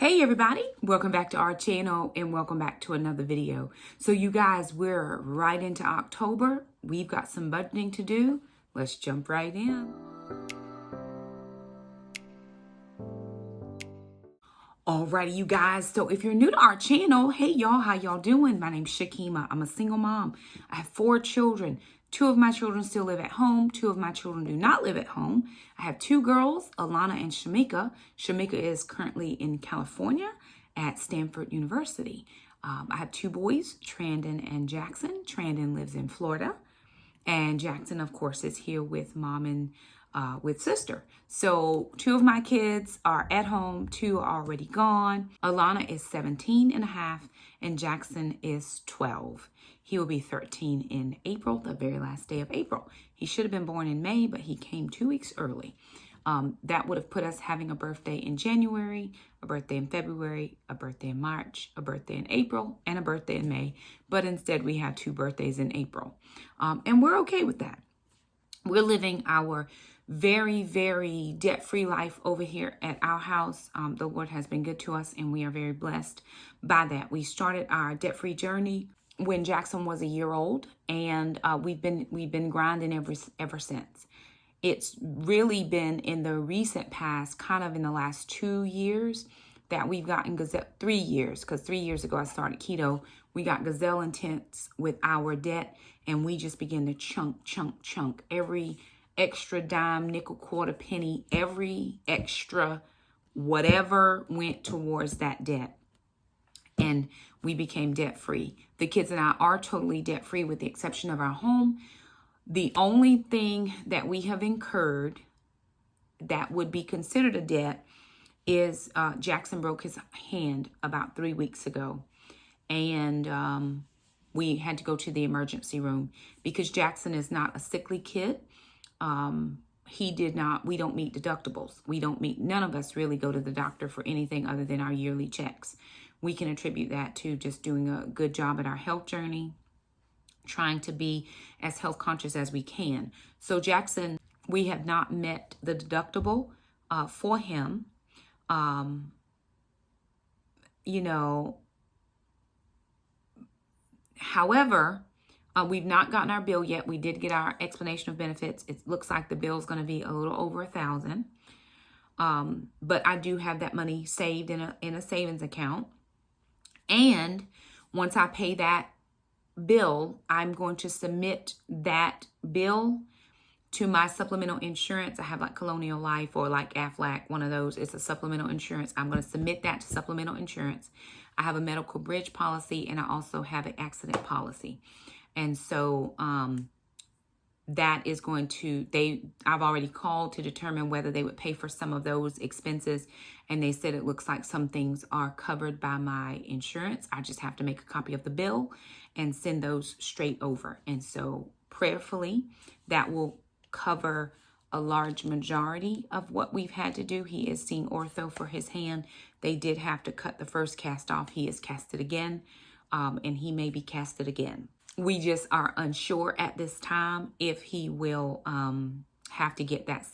Hey everybody, welcome back to our channel and welcome back to another video. So you guys, we're right into October. We've got some budgeting to do. Let's jump right in. Alrighty, you guys. So if you're new to our channel, hey y'all, how y'all doing? My name's Shakema. I'm a single mom. I have 4 children. 2 of my children still live at home. 2 of my children do not live at home. I have 2 girls, Alana and Shamika. Shamika is currently in California at Stanford University. I have 2 boys, Trandon and Jackson. Trandon lives in Florida. And Jackson, of course, is here with mom and with sister. So 2 of my kids are at home, 2 are already gone. Alana is 17 and a half and Jackson is 12. He will be 13 in April, the very last day of April. He should have been born in May, but he came 2 weeks early. That would have put us having a birthday in January, a birthday in February, a birthday in March, a birthday in April, and a birthday in May. But instead, we have 2 birthdays in April. And we're okay with that. We're living our very, very debt-free life over here at our house. The Lord has been good to us, and we are very blessed by that. We started our debt-free journey when Jackson was a year old, and we've been grinding ever since. It's really been in the recent past, kind of in the last 2 years, that we've gotten 3 years, because 3 years ago I started keto. We got gazelle intense with our debt, and we just began to chunk every extra dime, nickel, quarter, penny, every extra whatever went towards that debt. And we became debt free. The kids and I are totally debt free with the exception of our home. The only thing that we have incurred that would be considered a debt is Jackson broke his hand about 3 weeks ago. And we had to go to the emergency room because Jackson is not a sickly kid. We don't meet deductibles. None of us really go to the doctor for anything other than our yearly checks. We can attribute that to just doing a good job at our health journey, trying to be as health conscious as we can. So Jackson, we have not met the deductible for him. However, we've not gotten our bill yet. We did get our explanation of benefits. It looks like the bill is going to be a little over $1,000. But I do have that money saved in a savings account. And once I pay that bill, I'm going to submit that bill to my supplemental insurance. I have like Colonial Life or like Aflac, one of those. It's a supplemental insurance. I'm going to submit that to supplemental insurance. I have a medical bridge policy and I also have an accident policy. And so that is going to, I've already called to determine whether they would pay for some of those expenses. And they said it looks like some things are covered by my insurance. I just have to make a copy of the bill and send those straight over. And so prayerfully, that will cover a large majority of what we've had to do. He is seeing ortho for his hand. They did have to cut the first cast off. He is casted again, and he may be casted again. We just are unsure at this time if he will have to get that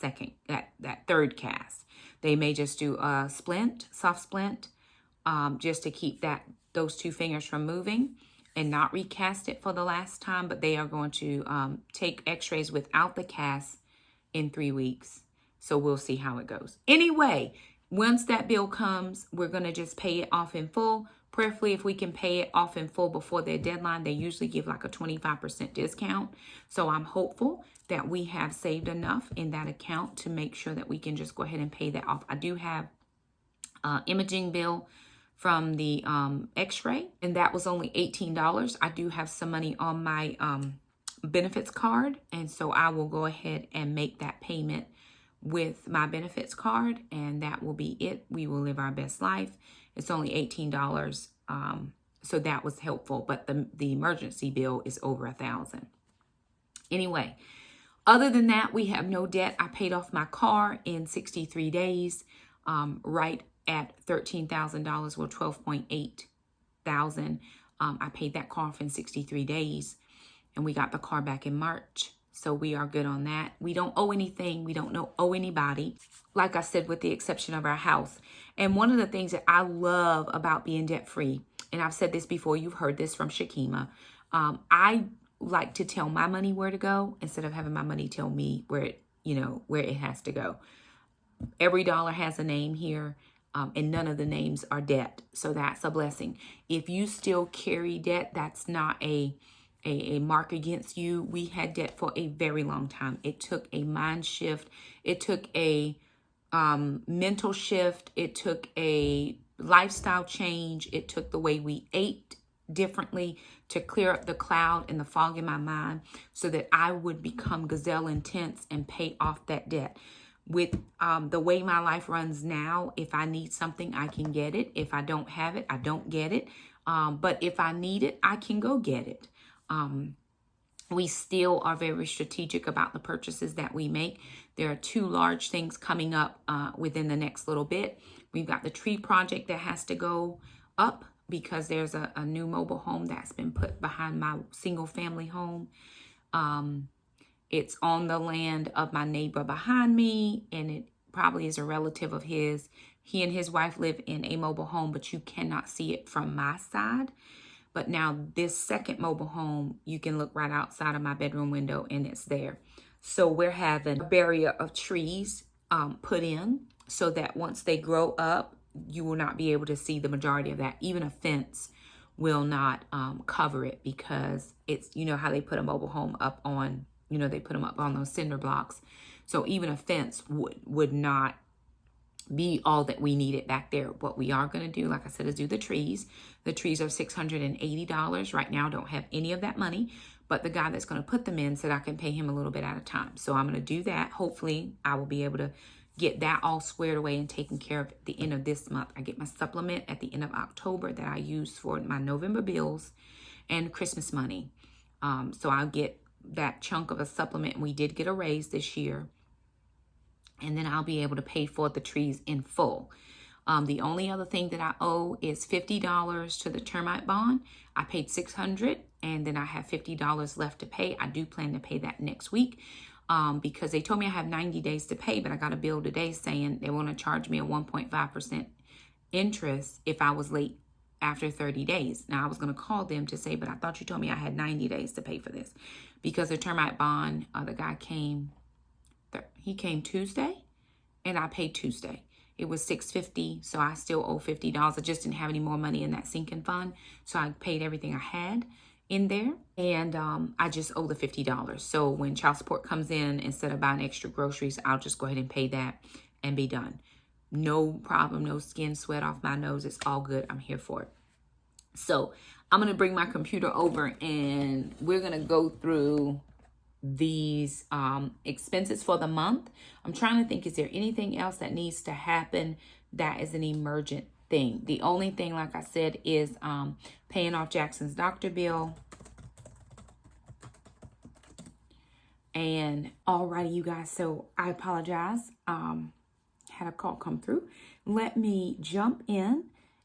third cast. They may just do a splint, soft splint, just to keep those 2 fingers from moving and not recast it for the last time. But they are going to take x-rays without the cast in 3 weeks. So we'll see how it goes. Anyway, once that bill comes, we're going to just pay it off in full. Prayerfully, if we can pay it off in full before their deadline, they usually give like a 25% discount. So I'm hopeful that we have saved enough in that account to make sure that we can just go ahead and pay that off. I do have imaging bill from the x-ray, and that was only $18. I do have some money on my benefits card, and so I will go ahead and make that payment with my benefits card, and that will be it. We will live our best life. It's only $18, so that was helpful, but the emergency bill is over $1,000. Anyway, other than that, we have no debt. I paid off my car in 63 days, right at $13,000, or $12.8 thousand. I paid that car off in 63 days, and we got the car back in March. So we are good on that. We don't owe anything. We don't owe anybody. Like I said, with the exception of our house. And one of the things that I love about being debt free, and I've said this before, you've heard this from Shakema. I like to tell my money where to go instead of having my money tell me where it has to go. Every dollar has a name here, and none of the names are debt. So that's a blessing. If you still carry debt, that's not a mark against you. We had debt for a very long time. It took a mind shift. It took a mental shift. It took a lifestyle change. It took the way we ate differently to clear up the cloud and the fog in my mind so that I would become gazelle intense and pay off that debt. With the way my life runs now, if I need something, I can get it. If I don't have it, I don't get it. But if I need it, I can go get it. We still are very strategic about the purchases that we make. There are 2 large things coming up within the next little bit. We've got the tree project that has to go up because there's a new mobile home that's been put behind my single family home. It's on the land of my neighbor behind me, and it probably is a relative of his. He and his wife live in a mobile home, but you cannot see it from my side. But now this second mobile home, you can look right outside of my bedroom window and it's there. So we're having a barrier of trees put in so that once they grow up, you will not be able to see the majority of that. Even a fence will not cover it because it's, how they put a mobile home up on, they put them up on those cinder blocks. So even a fence would not be all that we needed back there. What we are going to do, like I said, is do the trees. The trees are $680. Right now, I don't have any of that money, but the guy that's going to put them in said I can pay him a little bit at a time. So I'm going to do that. Hopefully, I will be able to get that all squared away and taken care of at the end of this month. I get my supplement at the end of October that I use for my November bills and Christmas money. So I'll get that chunk of a supplement. We did get a raise this year. And then I'll be able to pay for the trees in full. The only other thing that I owe is $50 to the termite bond. I paid $600 and then I have $50 left to pay. I do plan to pay that next week because they told me I have 90 days to pay, but I got a bill today saying they want to charge me a 1.5% interest if I was late after 30 days. Now, I was going to call them to say, but I thought you told me I had 90 days to pay for this because the termite bond, the guy came. He came Tuesday and I paid Tuesday. It was $650, so I still owe $50. I just didn't have any more money in that sinking fund, so I paid everything I had in there, and I just owe the $50. So when child support comes in, instead of buying extra groceries, I'll just go ahead and pay that and be done. No problem, no skin, sweat off my nose. It's all good. I'm here for it. So I'm going to bring my computer over, and we're going to go through these expenses for the month. I'm trying to think, is there anything else that needs to happen that is an emergent thing? The only thing, like I said, is paying off Jackson's doctor bill. And alrighty, you guys, so I apologize. Had a call come through. Let me jump in,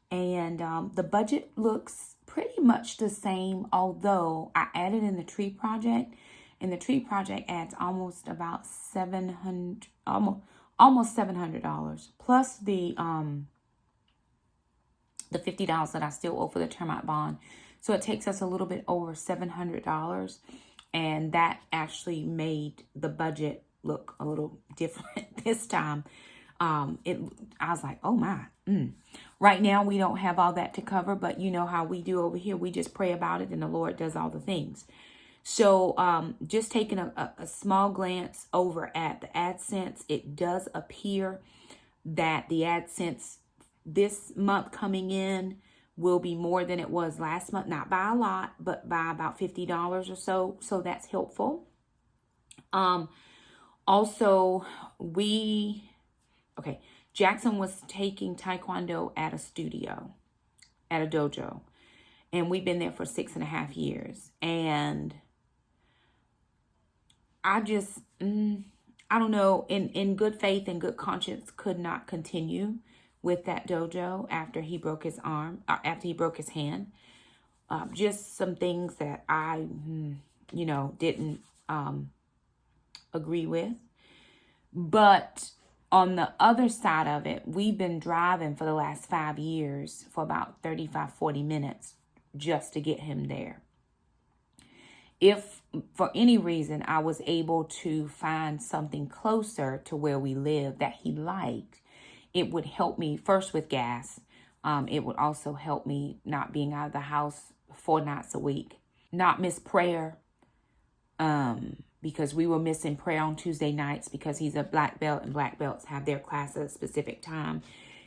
and the budget looks pretty much the same, although I added in the tree project. And the tree project adds almost about $700, almost $700, plus the $50 that I still owe for the termite bond. So it takes us a little bit over $700, and that actually made the budget look a little different this time. I was like, oh my. Right now we don't have all that to cover, but you know how we do over here. We just pray about it, and the Lord does all the things. So just taking a small glance over at the AdSense, it does appear that the AdSense this month coming in will be more than it was last month. Not by a lot, but by about $50 or so. So that's helpful. Also, Jackson was taking Taekwondo at a studio, at a dojo. And we've been there for 6.5 years. And I just, I don't know, in good faith and good conscience, could not continue with that dojo after he broke his arm, after he broke his hand. Just some things that I, didn't agree with. But on the other side of it, we've been driving for the last 5 years for about 35, 40 minutes just to get him there. If for any reason I was able to find something closer to where we live that he liked, it would help me first with gas. It would also help me not being out of the house 4 nights a week, not miss prayer, because we were missing prayer on Tuesday nights because he's a black belt, and black belts have their class at a specific time,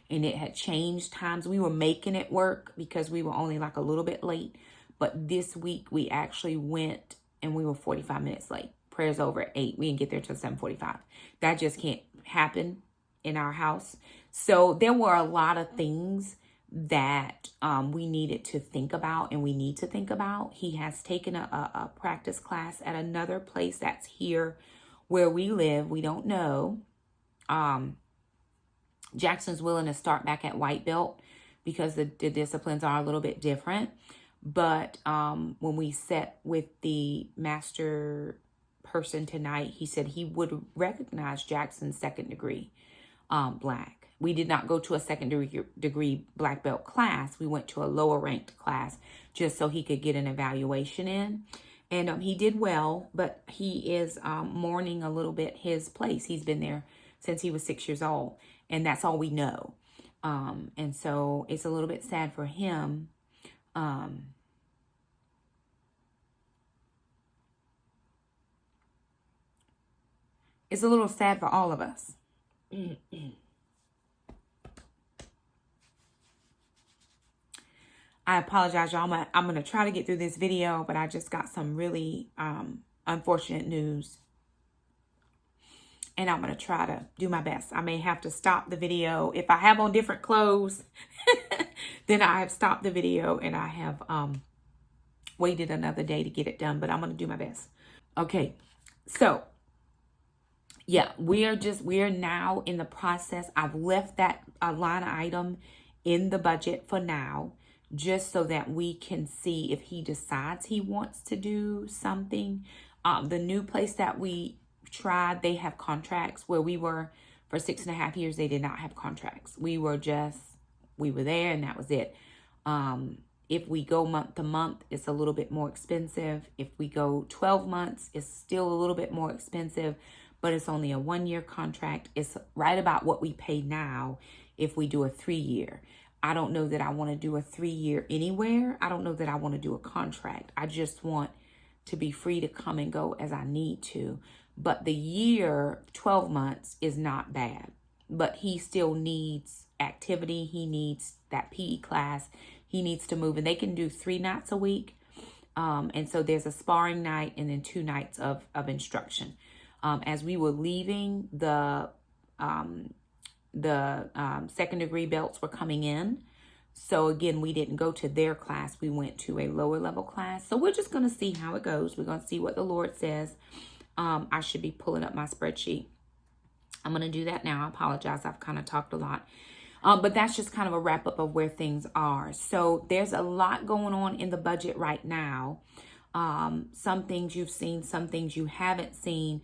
and it had changed times. We were making it work because we were only like a little bit late, but this week we actually went and we were 45 minutes late. Prayer's over at 8. We didn't get there till 7:45. That just can't happen in our house. So there were a lot of things that we needed to think about, and we need to think about. He has taken a practice class at another place that's here where we live. We don't know. Jackson's willing to start back at white belt because the disciplines are a little bit different. But when we sat with the master person tonight, he said he would recognize Jackson's second degree black. We did not go to a second degree black belt class. We went to a lower ranked class just so he could get an evaluation in. And he did well, but he is mourning a little bit his place. He's been there since he was 6 years old, and that's all we know. And so it's a little bit sad for him. It's a little sad for all of us. I apologize, y'all. I'm going to try to get through this video, but I just got some really unfortunate news. And I'm going to try to do my best. I may have to stop the video. If I have on different clothes, then I have stopped the video and I have waited another day to get it done. But I'm going to do my best. Okay, so yeah, we are now in the process. I've left that line item in the budget for now, just so that we can see if he decides he wants to do something. The new place that we tried, they have contracts. Where we were for 6.5 years, they did not have contracts. We were there and that was it. If we go month to month, it's a little bit more expensive. If we go 12 months, it's still a little bit more expensive, but it's only a 1-year contract. It's right about what we pay now if we do a 3-year. I don't know that I want to do a 3-year anywhere. I don't know that I want to do a contract. I just want to be free to come and go as I need to. But the year, 12 months, is not bad. But he still needs activity. He needs that PE class. He needs to move. And they can do 3 nights a week. And so there's a sparring night and then 2 nights of instruction. As we were leaving, the second degree belts were coming in. So again, we didn't go to their class. We went to a lower level class. So we're just going to see how it goes. We're going to see what the Lord says. I should be pulling up my spreadsheet. I'm going to do that now. I apologize. I've kind of talked a lot. But that's just kind of a wrap up of where things are. So there's a lot going on in the budget right now. Some things you've seen, some things you haven't seen.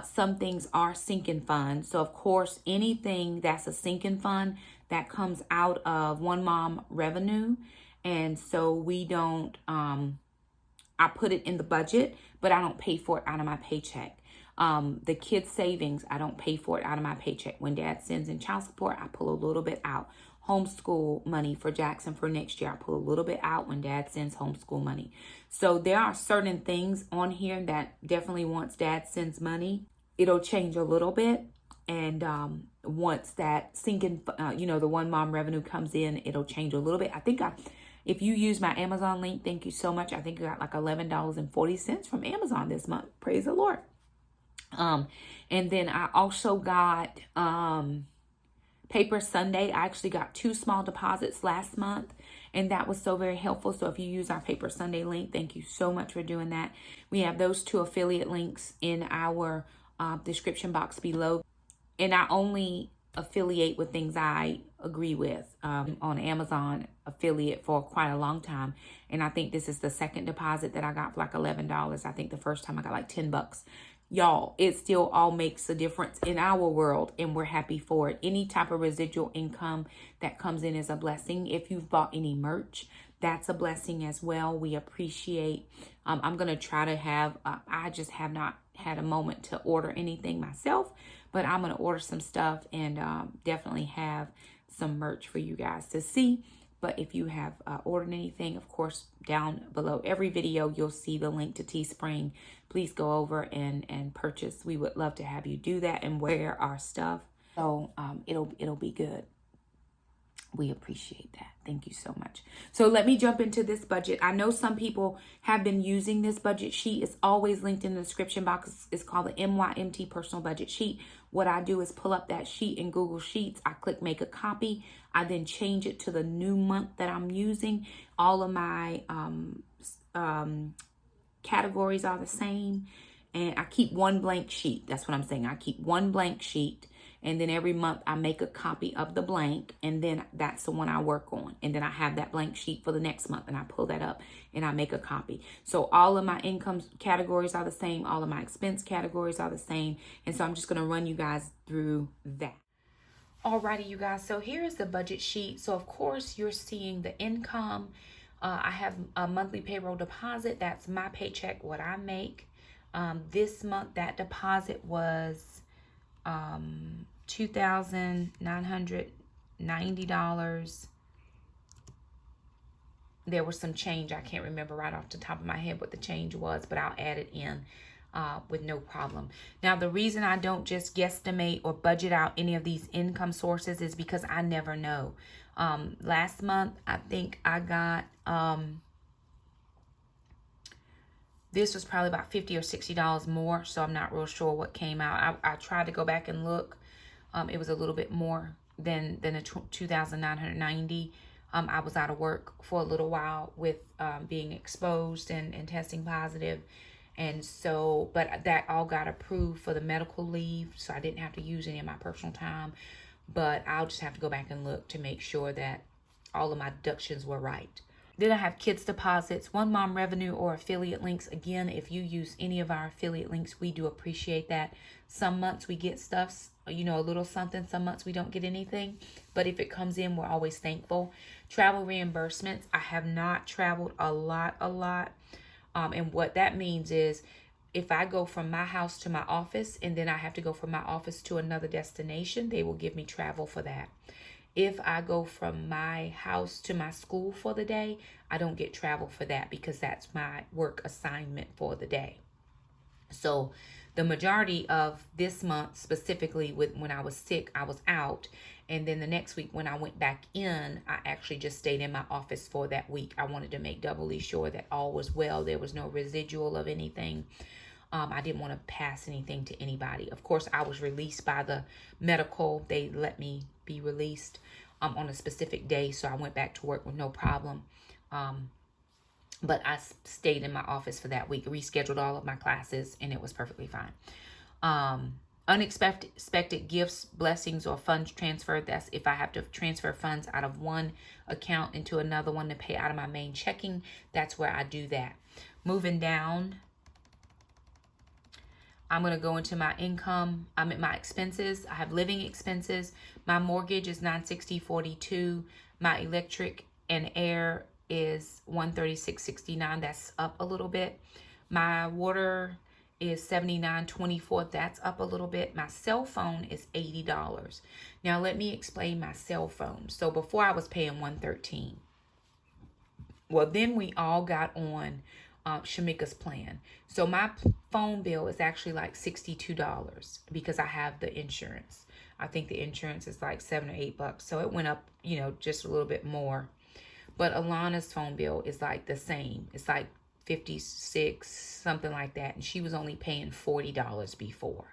Some things are sinking funds. So, of course, anything that's a sinking fund, that comes out of One Mom revenue. And so we don't, I put it in the budget, but I don't pay for it out of my paycheck. The kids' savings, I don't pay for it out of my paycheck. When Dad sends in child support, I pull a little bit out. Homeschool money for Jackson for next year, I pull a little bit out when Dad sends homeschool money. So there are certain things on here that definitely once Dad sends money, it'll change a little bit. And once that sinking, the One Mom revenue comes in, it'll change a little bit. I think if you use my Amazon link, thank you so much. I think I got like $11.40 from Amazon this month. Praise the Lord. And then I also got Paper Sunday. I actually got 2 small deposits last month, and that was so very helpful. So if you use our Paper Sunday link, thank you so much for doing that. We have those 2 affiliate links in our description box below. And I only affiliate with things I agree with. On Amazon affiliate for quite a long time. And I think this is the second deposit that I got for like $11. I think the first time I got like $10 y'all, it still all makes a difference in our world, and we're happy for it. Any type of residual income that comes in is a blessing. If you've bought any merch, that's a blessing as well. We appreciate. I'm going to try to have, I just have not had a moment to order anything myself, but I'm going to order some stuff and definitely have some merch for you guys to see. But if you have ordered anything, of course, down below every video, you'll see the link to Teespring. Please go over and purchase. We would love to have you do that and wear our stuff. So it'll be good. We appreciate that. Thank you so much. So let me jump into this budget. I know some people have been using this budget sheet. It's always linked in the description box. It's called the MYMT Personal Budget Sheet. What I do is pull up that sheet in Google Sheets. I click make a copy. I then change it to the new month that I'm using. All of my categories are the same. And I keep one blank sheet. That's what I'm saying. I keep one blank sheet. And then every month I make a copy of the blank, and then that's the one I work on. And then I have that blank sheet for the next month, and I pull that up and I make a copy. So all of my income categories are the same. All of my expense categories are the same. And so I'm just going to run you guys through that. Alrighty, you guys. So here is the budget sheet. So of course you're seeing the income. I have a monthly payroll deposit. That's my paycheck, what I make. This month that deposit was $2,990. There was some change. I can't remember right off the top of my head what the change was, but I'll add it in with no problem. Now, the reason I don't just guesstimate or budget out any of these income sources is because I never know. Last month, I think I got, this was probably about $50 or $60 more, so I'm not real sure what came out. I tried to go back and look. It was a little bit more than the $2,990. I was out of work for a little while with being exposed and testing positive. And so, but that all got approved for the medical leave, so I didn't have to use any of my personal time. But I'll just have to go back and look to make sure that all of my deductions were right. Then I have kids deposits, One Mom revenue or affiliate links. Again, if you use any of our affiliate links, we do appreciate that. Some months we get stuff, you know, a little something. Some months we don't get anything. But if it comes in, we're always thankful. Travel reimbursements. I have not traveled a lot. And what that means is if I go from my house to my office and then I have to go from my office to another destination, they will give me travel for that. If I go from my house to my school for the day, I don't get travel for that because that's my work assignment for the day. So the majority of this month, specifically when I was sick, I was out. And then the next week when I went back in, I actually just stayed in my office for that week. I wanted to make doubly sure that all was well. There was no residual of anything. I didn't want to pass anything to anybody. Of course, I was released by the medical. They let me be released on a specific day. So I went back to work with no problem. But I stayed in my office for that week, rescheduled all of my classes, and it was perfectly fine. Unexpected gifts, blessings, or funds transferred. That's if I have to transfer funds out of one account into another one to pay out of my main checking. That's where I do that. Moving down, I'm going to go into my income. I'm at my expenses. I have living expenses. My mortgage is $960.42. My electric and air is $136.69. That's up a little bit. My water is $79.24. That's up a little bit. My cell phone is $80. Now let me explain my cell phone. So before I was paying $113. Well, then we all got on Shamika's plan. So my phone bill is actually like $62 because I have the insurance. I think the insurance is like $7 or $8. So it went up, you know, just a little bit more. But Alana's phone bill is like the same. It's like $56, something like that. And she was only paying $40 before.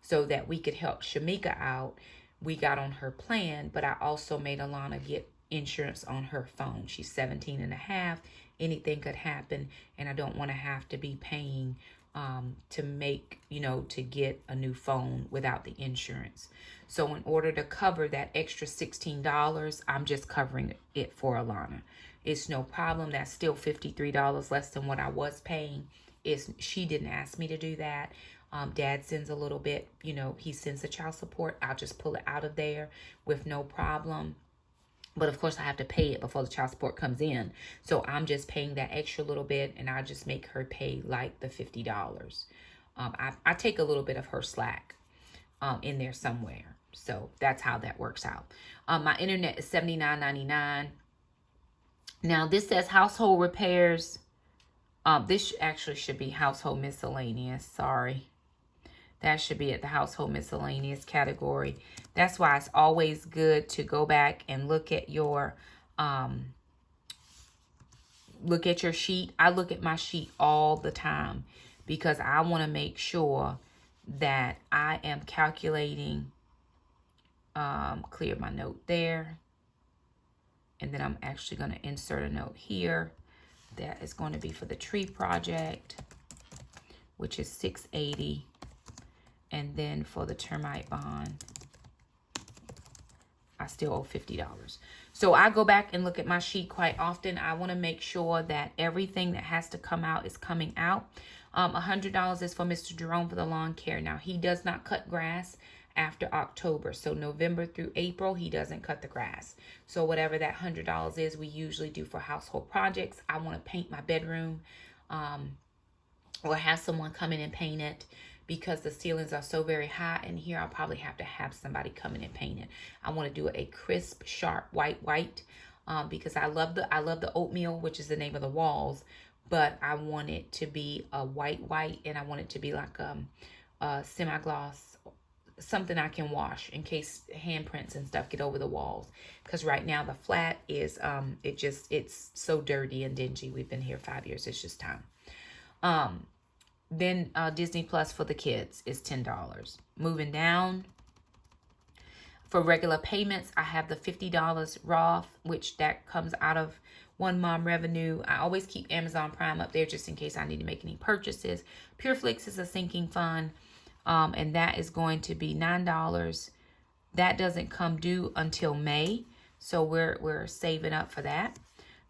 So that we could help Shamika out, we got on her plan. But I also made Alana get insurance on her phone. She's 17 and a half. Anything could happen. And I don't want to have to be paying to make, you know, to get a new phone without the insurance. So in order to cover that extra $16, I'm just covering it for Alana. It's no problem. That's still $53 less than what I was paying. She didn't ask me to do that. Dad sends a little bit, you know, he sends the child support. I'll just pull it out of there with no problem. But of course, I have to pay it before the child support comes in. So I'm just paying that extra little bit, and I just make her pay like the $50. I take a little bit of her slack in there somewhere. So that's how that works out. My internet is $79.99. Now this says household repairs. This actually should be household miscellaneous. Sorry. That should be at the household miscellaneous category. That's why it's always good to go back and look at your sheet. I look at my sheet all the time because I want to make sure that I am calculating. Clear my note there. And then I'm actually going to insert a note here. That is going to be for the tree project, which is $680. And then for the termite bond, I still owe $50. So I go back and look at my sheet quite often. I want to make sure that everything that has to come out is coming out. $100 is for Mr. Jerome for the lawn care. Now, he does not cut grass after October. So November through April, he doesn't cut the grass. So whatever that $100 is, we usually do for household projects. I want to paint my bedroom or have someone come in and paint it. Because the ceilings are so very high in here, I'll probably have to have somebody come in and paint it. I want to do a crisp, sharp white, because I love the oatmeal, which is the name of the walls, but I want it to be a white, and I want it to be like a semi-gloss, something I can wash in case handprints and stuff get over the walls. Because right now the flat is it's so dirty and dingy. We've been here 5 years. It's just time. Then Disney Plus for the kids is $10. Moving down, for regular payments, I have the $50 Roth, which that comes out of One Mom revenue. I always keep Amazon Prime up there just in case I need to make any purchases. PureFlix is a sinking fund, and that is going to be $9. That doesn't come due until May, so we're saving up for that.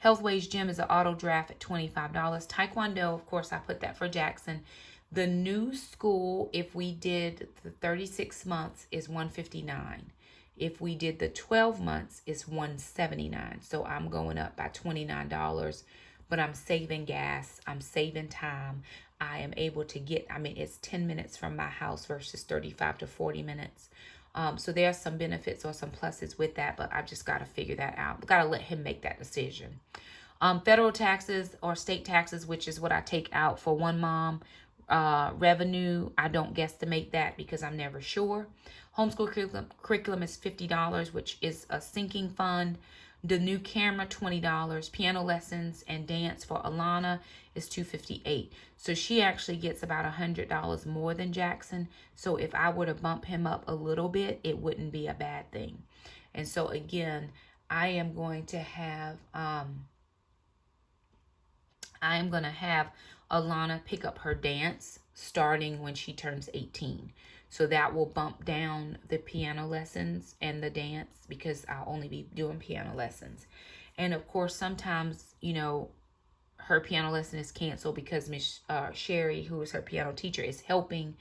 Healthways Gym is an auto draft at $25. Taekwondo, of course, I put that for Jackson. The new school, if we did the 36 months, is $159. If we did the 12 months, is $179. So I'm going up by $29, but I'm saving gas. I'm saving time. I am able to get, it's 10 minutes from my house versus 35 to 40 minutes. So there are some benefits or some pluses with that, but I've just got to figure that out. Got to let him make that decision. Federal taxes or state taxes, which is what I take out for One Mom revenue. I don't guesstimate that because I'm never sure. Homeschool curriculum is $50, which is a sinking fund. The new camera, $20. Piano lessons and dance for Alana is $258. So she actually gets about $100 more than Jackson. So if I were to bump him up a little bit, it wouldn't be a bad thing. And so again, I am going to have Alana pick up her dance starting when she turns 18. So that will bump down the piano lessons and the dance because I'll only be doing piano lessons. And of course, sometimes, you know, her piano lesson is canceled because Miss Sherry, who is her piano teacher, is helping.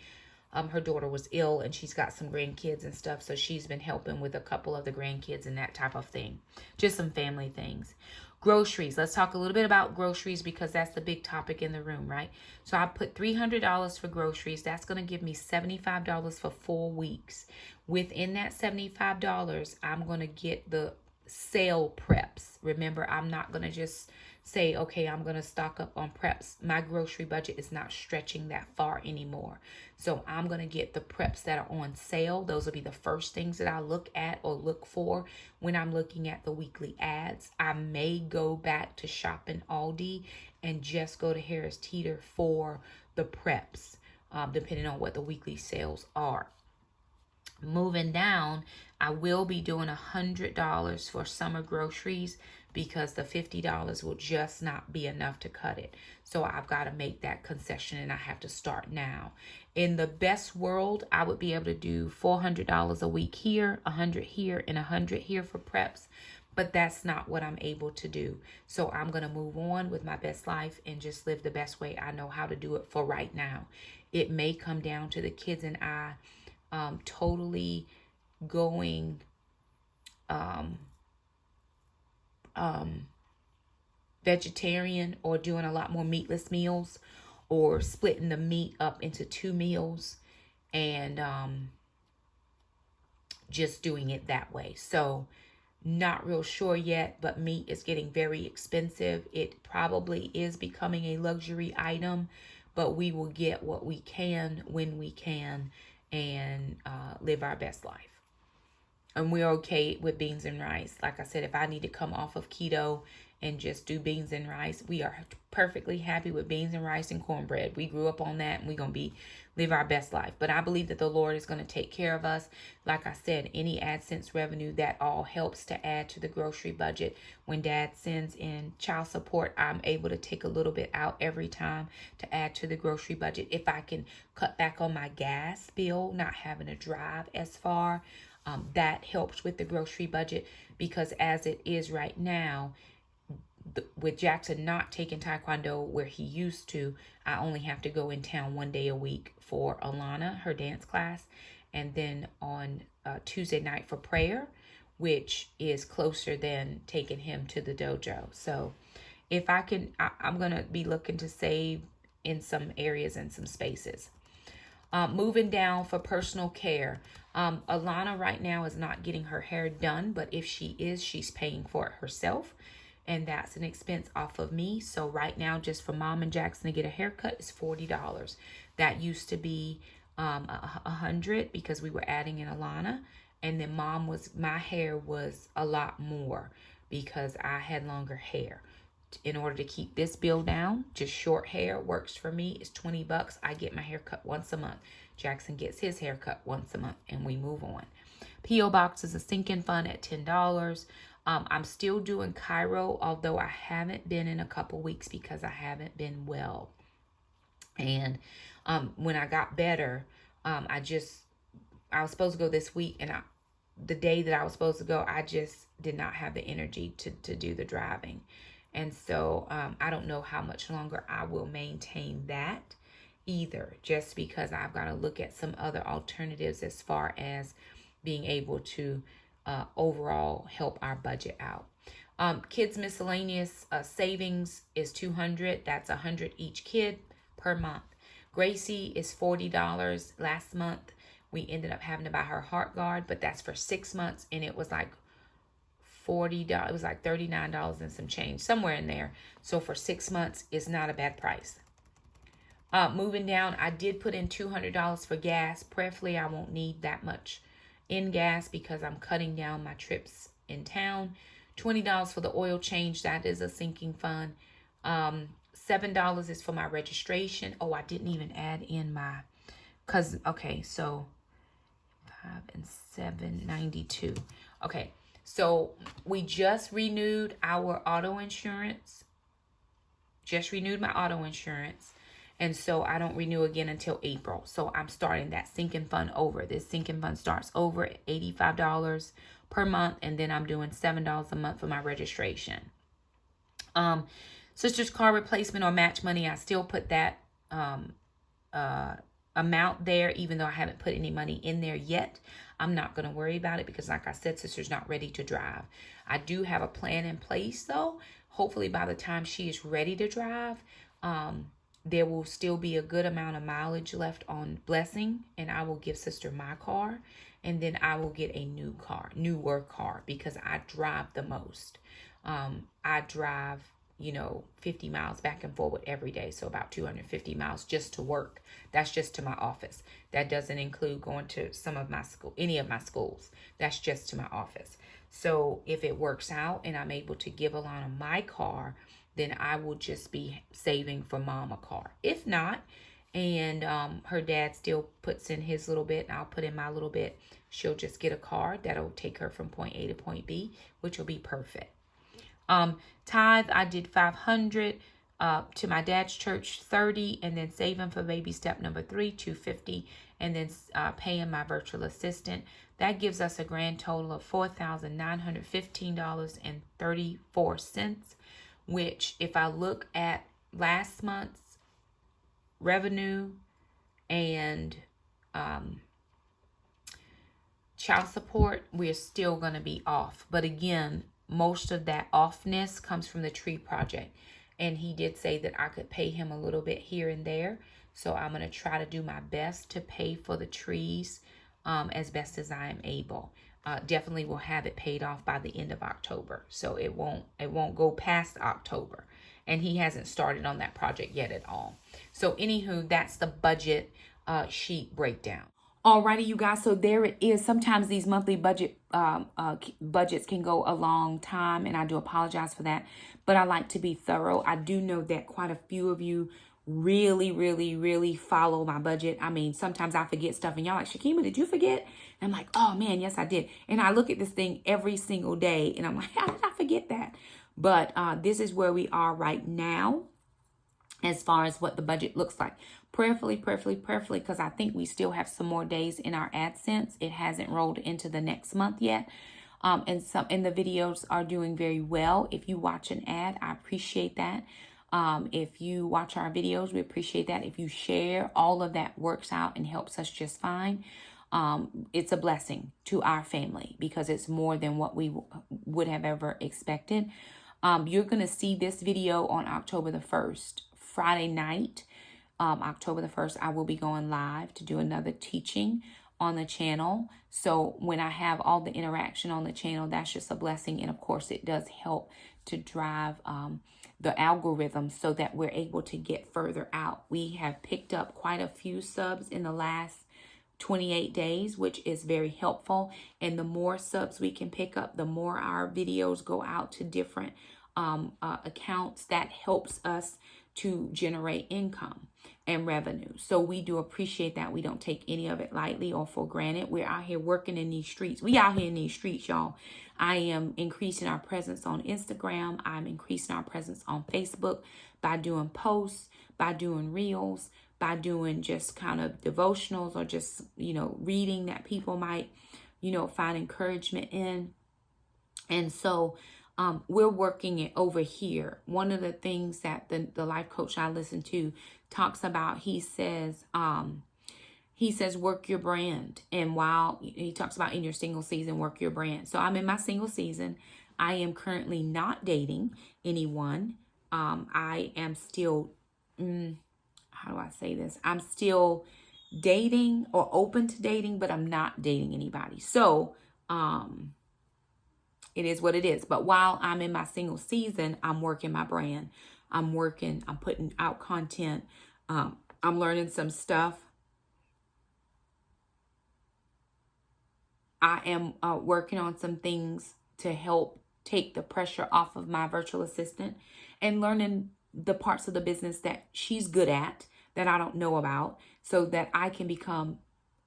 Her daughter was ill and she's got some grandkids and stuff. So she's been helping with a couple of the grandkids and that type of thing. Just some family things. Groceries. Let's talk a little bit about groceries because that's the big topic in the room, right? So I put $300 for groceries. That's going to give me $75 for 4 weeks. Within that $75, I'm going to get the sale preps. Remember, I'm not going to just say, okay, I'm going to stock up on preps. My grocery budget is not stretching that far anymore. So I'm going to get the preps that are on sale. Those will be the first things that I look at or look for when I'm looking at the weekly ads. I may go back to shopping Aldi and just go to Harris Teeter for the preps, depending on what the weekly sales are. Moving down, I will be doing $100 for summer groceries because the $50 will just not be enough to cut it. So I've got to make that concession and I have to start now. In the best world, I would be able to do $400 a week here, $100 here, and $100 here for preps. But that's not what I'm able to do. So I'm going to move on with my best life and just live the best way I know how to do it for right now. It may come down to the kids and I totally going vegetarian, or doing a lot more meatless meals, or splitting the meat up into 2 meals and just doing it that way. So not real sure yet, but meat is getting very expensive. It probably is becoming a luxury item, but we will get what we can when we can and live our best life. And we're okay with beans and rice. Like I said, if I need to come off of keto and just do beans and rice, we are perfectly happy with beans and rice and cornbread. We grew up on that, and we're going to live our best life. But I believe that the Lord is going to take care of us. Like I said, any AdSense revenue, that all helps to add to the grocery budget. When Dad sends in child support, I'm able to take a little bit out every time to add to the grocery budget. If I can cut back on my gas bill, not having to drive as far, that helps with the grocery budget, because as it is right now, with Jackson not taking Taekwondo where he used to, I only have to go in town 1 day a week for Alana, her dance class, and then on Tuesday night for prayer, which is closer than taking him to the dojo. So if I can, I'm going to be looking to save in some areas and some spaces. Moving down for personal care. Alana right now is not getting her hair done, but if she is, she's paying for it herself. And that's an expense off of me. So right now, just for Mom and Jackson to get a haircut is $40. That used to be $100 because we were adding in Alana. And then my hair was a lot more because I had longer hair. In order to keep this bill down, just short hair works for me. It's $20. I get my hair cut once a month. Jackson gets his hair cut once a month, and we move on. P.O. Box is a sinking fund at $10. I'm still doing Cairo, although I haven't been in a couple weeks because I haven't been well. And when I got better, I was supposed to go this week, and the day that I was supposed to go, I just did not have the energy to do the driving. And so I don't know how much longer I will maintain that either, just because I've got to look at some other alternatives as far as being able to overall help our budget out. Kids miscellaneous savings is $200. That's $100 each kid per month. Gracie is $40. Last month we ended up having to buy her heart guard, but that's for 6 months, and it was like $40. It was like $39 and some change, somewhere in there. So for 6 months, it's not a bad price. Moving down, I did put in $200 for gas. Prayerfully, I won't need that much in gas because I'm cutting down my trips in town. $20 for the oil change. That is a sinking fund. $7 is for my registration. Oh, I didn't even add in my, okay, so 5 and 7, 92. Okay. So we just renewed our auto insurance. Just renewed my auto insurance. And so I don't renew again until April. So I'm starting that sinking fund over. This sinking fund starts over at $85 per month. And then I'm doing $7 a month for my registration. Sister's car replacement or match money, I still put that amount there, even though I haven't put any money in there yet. I'm not going to worry about it because, like I said, Sister's not ready to drive. I do have a plan in place, though. Hopefully by the time she is ready to drive, there will still be a good amount of mileage left on Blessing, and I will give Sister my car, and then I will get a newer car, because I drive the most. I drive 50 miles back and forward every day. So about 250 miles just to work. That's just to my office. That doesn't include going to any of my schools. That's just to my office. So if it works out and I'm able to give Alana my car, then I will just be saving for Mom a car. If not, and her dad still puts in his little bit, and I'll put in my little bit, she'll just get a car that'll take her from point A to point B, which will be perfect. Tithe, I did $500, to my dad's church, $30, and then saving for baby step number 3, $250, and then paying my virtual assistant That gives us a grand total of $4,915.34, which if I look at last month's revenue and child support, we're still going to be off. But again, most of that offness comes from the tree project. And he did say that I could pay him a little bit here and there. So I'm going to try to do my best to pay for the trees as best as I am able. Definitely will have it paid off by the end of October. So it won't go past October. And he hasn't started on that project yet at all. So anywho, that's the budget sheet breakdown. Alrighty, you guys, so there it is. Sometimes these monthly budgets can go a long time, and I do apologize for that, but I like to be thorough. I do know that quite a few of you really follow my budget. I mean, sometimes I forget stuff, and y'all like, Shakema, did you forget? And I'm like, oh man, yes, I did. And I look at this thing every single day, and I'm like, how did I forget that? But this is where we are right now as far as what the budget looks like. Prayerfully, because I think we still have some more days in our AdSense. It hasn't rolled into the next month yet. And the videos are doing very well. If you watch an ad, I appreciate that. If you watch our videos, we appreciate that. If you share, all of that works out and helps us just fine. It's a blessing to our family because it's more than what we would have ever expected. You're going to see this video on October the 1st, Friday night. October the 1st, I will be going live to do another teaching on the channel. So when I have all the interaction on the channel, that's just a blessing. And of course, it does help to drive the algorithm so that we're able to get further out. We have picked up quite a few subs in the last 28 days, which is very helpful. And the more subs we can pick up, the more our videos go out to different accounts. That helps us to generate income and revenue. So we do appreciate that. We don't take any of it lightly or for granted. We're out here working in these streets. We out here in these streets, y'all. I am increasing our presence on Instagram. I'm increasing our presence on Facebook by doing posts, by doing reels, by doing just kind of devotionals or just, reading that people might, find encouragement in. And so we're working it over here. One of the things that the life coach I listen to talks about, he says, work your brand. And while he talks about in your single season, work your brand. So I'm in my single season. I am currently not dating anyone. I am still, how do I say this? I'm still dating or open to dating, but I'm not dating anybody. So, it is what it is. But while I'm in my single season, I'm working my brand. I'm putting out content. I'm learning some stuff. I am working on some things to help take the pressure off of my virtual assistant and learning the parts of the business that she's good at that I don't know about so that I can become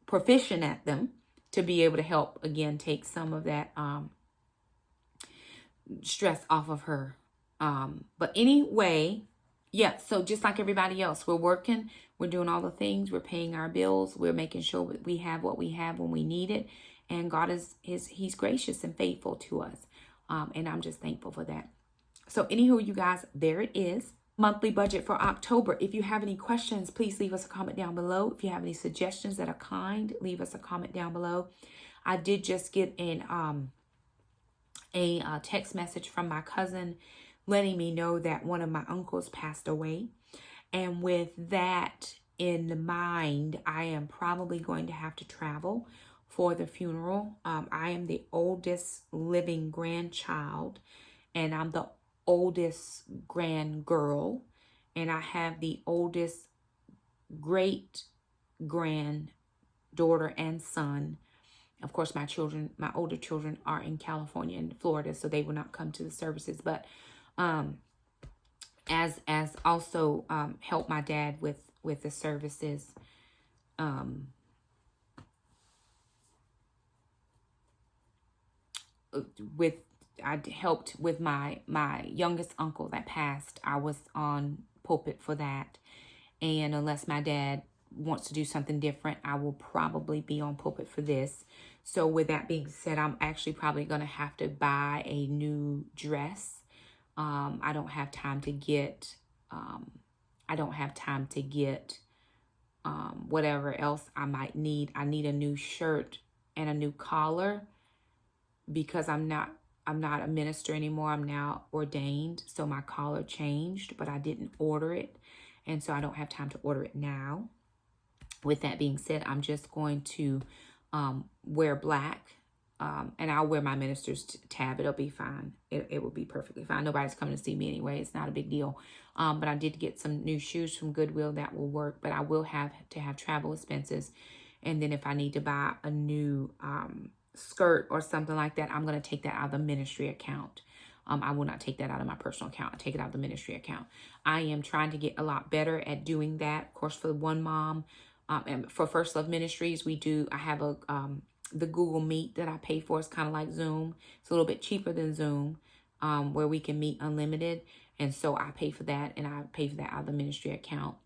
proficient at them to be able to help, again, take some of that stress off of her. But anyway, yeah, so just like everybody else, we're working, we're doing all the things, we're paying our bills, we're making sure that we have what we have when we need it. And God he's gracious and faithful to us. And I'm just thankful for that. So anywho, you guys, there it is. Monthly budget for October. If you have any questions, please leave us a comment down below. If you have any suggestions that are kind, leave us a comment down below. I did just get a text message from my cousin letting me know that one of my uncles passed away. And with that in mind, I am probably going to have to travel for the funeral. I am the oldest living grandchild, and I'm the oldest grand girl, and I have the oldest great granddaughter and son. Of course, my older children are in California and Florida, so they will not come to the services. But as also help my dad with the services. I helped with my youngest uncle that passed. I was on pulpit for that. And unless my dad wants to do something different, I will probably be on pulpit for this. So with that being said, I'm actually probably going to have to buy a new dress. I don't have time to get, whatever else I might need. I need a new shirt and a new collar because I'm not a minister anymore. I'm now ordained. So my collar changed, but I didn't order it. And so I don't have time to order it now. With that being said, I'm just going to wear black. And I'll wear my minister's tab. It'll be fine. It will be perfectly fine. Nobody's coming to see me anyway. It's not a big deal. But I did get some new shoes from Goodwill that will work. But I will have to have travel expenses. And then if I need to buy a new skirt or something like that, I'm going to take that out of the ministry account. I will not take that out of my personal account. I take it out of the ministry account. I am trying to get a lot better at doing that. Of course, for One Mom, and for First Love Ministries, I have the Google Meet that I pay for. Is kind of like Zoom. It's a little bit cheaper than Zoom, where we can meet unlimited. And so I pay for that, and I pay for that out of the ministry account.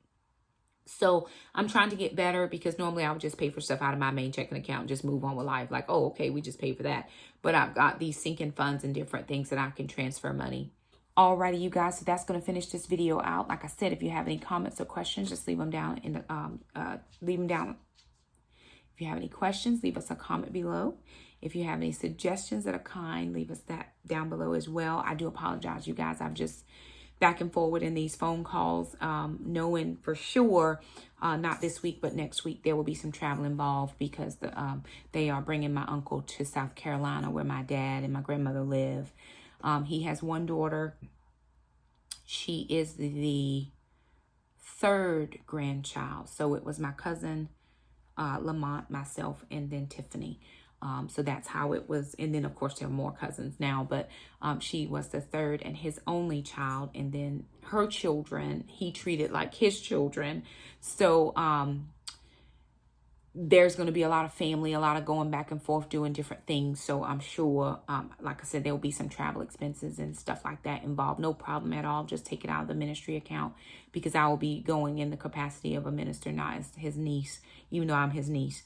So I'm trying to get better, because normally I would just pay for stuff out of my main checking account and just move on with life. Like, oh, okay, we just pay for that. But I've got these sinking funds and different things that I can transfer money. Alrighty, you guys, so that's going to finish this video out. Like I said, if you have any comments or questions, just leave them down in the, leave them down. If you have any questions, leave us a comment below. If you have any suggestions that are kind, leave us that down below as well. I do apologize, you guys. I'm just back and forward in these phone calls, knowing for sure, not this week, but next week, there will be some travel involved, because they are bringing my uncle to South Carolina, where my dad and my grandmother live. He has one daughter. She is the third grandchild. So it was my cousin, Lamont, myself, and then Tiffany. So that's how it was. And then, of course, there are more cousins now. But she was the third and his only child. And then her children, he treated like his children. So there's going to be a lot of family, a lot of going back and forth, doing different things. So I'm sure, like I said, there will be some travel expenses and stuff like that involved. No problem at all. Just take it out of the ministry account, because I will be going in the capacity of a minister, not as his niece, even though I'm his niece.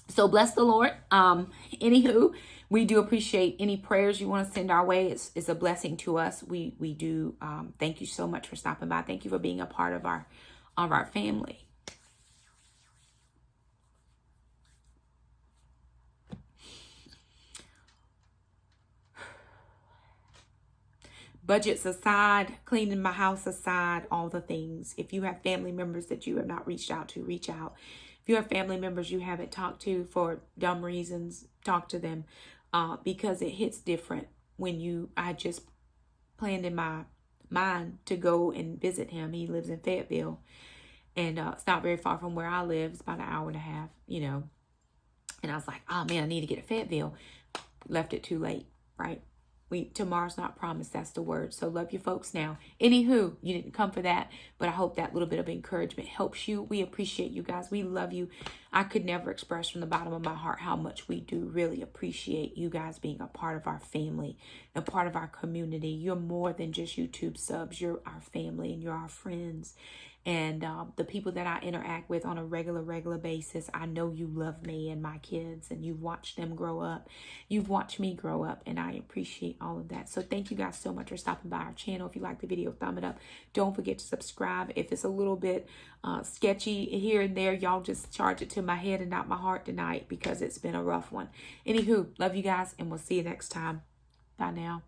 So bless the Lord. Anywho, we do appreciate any prayers you want to send our way. It's a blessing to us. We do. Thank you so much for stopping by. Thank you for being a part of our family. Budgets aside, cleaning my house aside, all the things. If you have family members that you have not reached out to, reach out. If you have family members you haven't talked to for dumb reasons, talk to them, because it hits different when I just planned in my mind to go and visit him. He lives in Fayetteville, and it's not very far from where I live. It's about an hour and a half, And I was like, oh man, I need to get to Fayetteville. Left it too late, right? Tomorrow's not promised. That's the word. So love you folks now. Anywho, you didn't come for that, but I hope that little bit of encouragement helps you. We appreciate you guys. We love you. I could never express from the bottom of my heart how much we do really appreciate you guys being a part of our family, a part of our community. You're more than just YouTube subs. You're our family, and you're our friends. And the people that I interact with on a regular basis, I know you love me and my kids, and you've watched them grow up. You've watched me grow up, and I appreciate all of that. So thank you guys so much for stopping by our channel. If you like the video, thumb it up. Don't forget to subscribe. If it's a little bit sketchy here and there, y'all just charge it to my head and not my heart tonight, because it's been a rough one. Anywho, love you guys, and we'll see you next time. Bye now.